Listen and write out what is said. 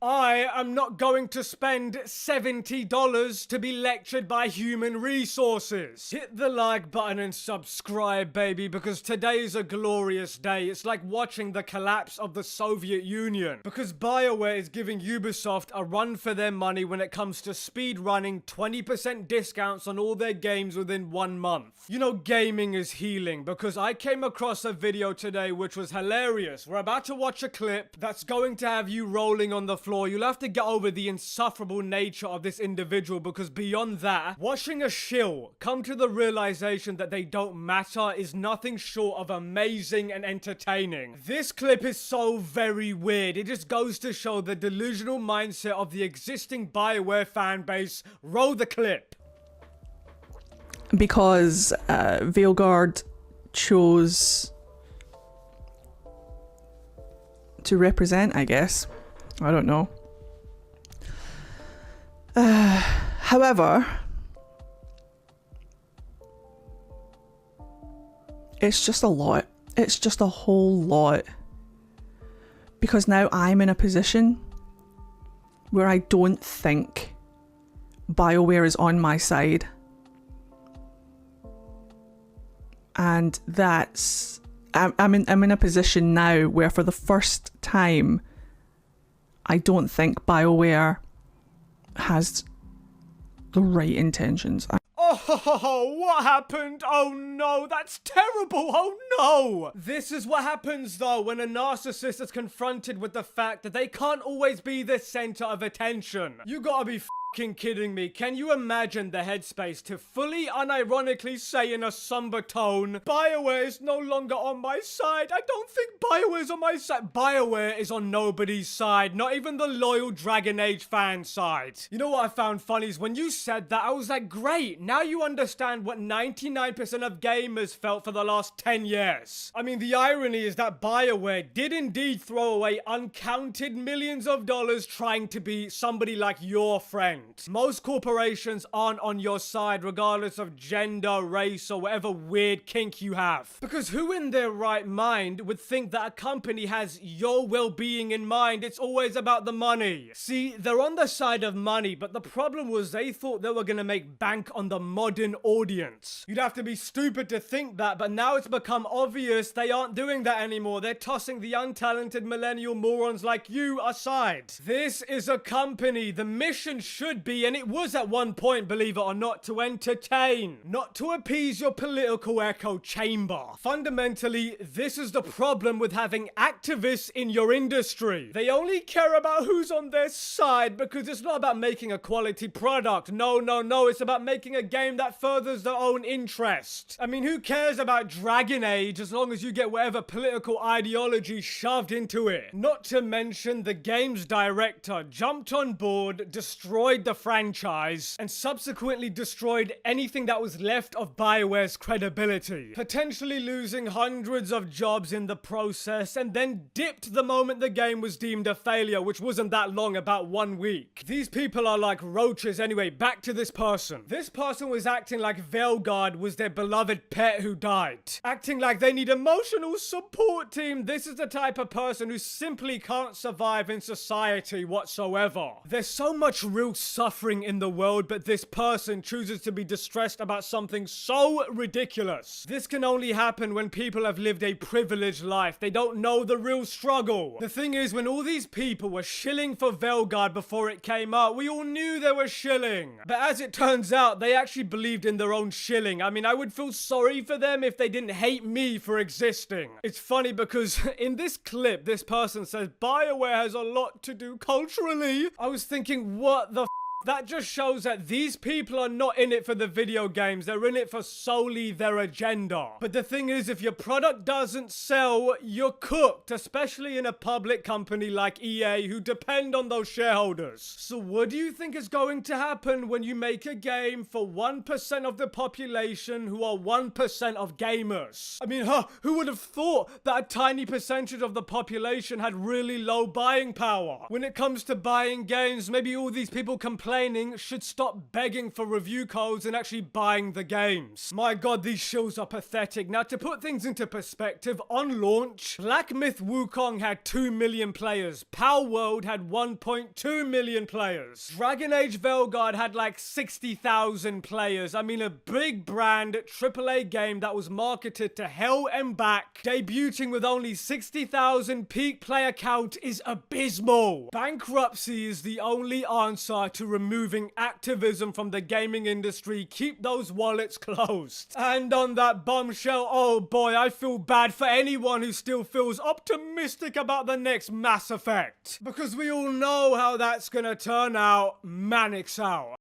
I am not going to spend $70 to be lectured by human resources. Hit the like button and subscribe, baby, because today is a glorious day. It's like watching the collapse of the Soviet Union, because BioWare is giving Ubisoft a run for their money when it comes to speed running 20% discounts on all their games within 1 month. You know, gaming is healing, because I came across a video today which was hilarious. We're about to watch a clip that's going to have you rolling on the floor. You'll have to get over the insufferable nature of this individual, because beyond that, watching a shill come to the realization that they don't matter is nothing short of amazing and entertaining. This clip is so very weird. It just goes to show the delusional mindset of the existing BioWare fanbase. Roll the clip. Because Veilguard chose to represent, I guess. I don't know. However, it's just a lot. It's just a whole lot. Because now I'm in a position where I don't think BioWare is on my side. And that's... I'm in a position now where for the first time I don't think BioWare has the right intentions. Oh, what happened? Oh no, that's terrible. Oh no. This is what happens though when a narcissist is confronted with the fact that they can't always be the center of attention. You gotta be kidding me. Can you imagine the headspace to fully unironically say in a somber tone, BioWare is no longer on my side. I don't think BioWare is on my side. BioWare is on nobody's side, not even the loyal Dragon Age fan side. You know what I found funny is when you said that, I was like, great, now you understand what 99% of gamers felt for the last 10 years. I mean, the irony is that BioWare did indeed throw away uncounted millions of dollars trying to be somebody like your friend. Most corporations aren't on your side regardless of gender, race, or whatever weird kink you have. Because who in their right mind would think that a company has your well-being in mind? It's always about the money. See, they're on the side of money, but the problem was they thought they were gonna make bank on the modern audience. You'd have to be stupid to think that, but now it's become obvious they aren't doing that anymore. They're tossing the untalented millennial morons like you aside. This is a company. The mission should be, and it was at one point, believe it or not, to entertain, not to appease your political echo chamber. Fundamentally, this is the problem with having activists in your industry. They only care about who's on their side because it's not about making a quality product. No, it's about making a game that furthers their own interest. I mean, who cares about Dragon Age as long as you get whatever political ideology shoved into it? Not to mention the game's director jumped on board, destroyed the franchise, and subsequently destroyed anything that was left of BioWare's credibility, potentially losing hundreds of jobs in the process, and then dipped the moment the game was deemed a failure, which wasn't that long, about 1 week. These people are like roaches. Anyway, back to this person. This person was acting like Veilguard was their beloved pet who died. Acting like they need emotional support team. This is the type of person who simply can't survive in society whatsoever. There's so much real suffering in the world, but this person chooses to be distressed about something so ridiculous. This can only happen when people have lived a privileged life. They don't know the real struggle. The thing is, when all these people were shilling for Veilguard before it came out, we all knew they were shilling. But as it turns out, they actually believed in their own shilling. I mean, I would feel sorry for them if they didn't hate me for existing. It's funny because in this clip, this person says BioWare has a lot to do culturally. I was thinking, what the That just shows that these people are not in it for the video games. They're in it for solely their agenda. But the thing is, if your product doesn't sell, you're cooked, especially in a public company like EA who depend on those shareholders. So what do you think is going to happen when you make a game for 1% of the population who are 1% of gamers? I mean, who would have thought that a tiny percentage of the population had really low buying power? When it comes to buying games, maybe all these people complain complaining should stop begging for review codes and actually buying the games. My god, these shills are pathetic. Now, to put things into perspective, on launch, Black Myth Wukong had 2 million players. Power World had 1.2 million players. Dragon Age Veilguard had like 60,000 players. I mean, a big brand AAA game that was marketed to hell and back, debuting with only 60,000 peak player count is abysmal. Bankruptcy is the only answer to removing Activism from the gaming industry. Keep those wallets closed. And on that bombshell, oh boy, I feel bad for anyone who still feels optimistic about the next Mass Effect. Because we all know how that's gonna turn out. Manic Sour.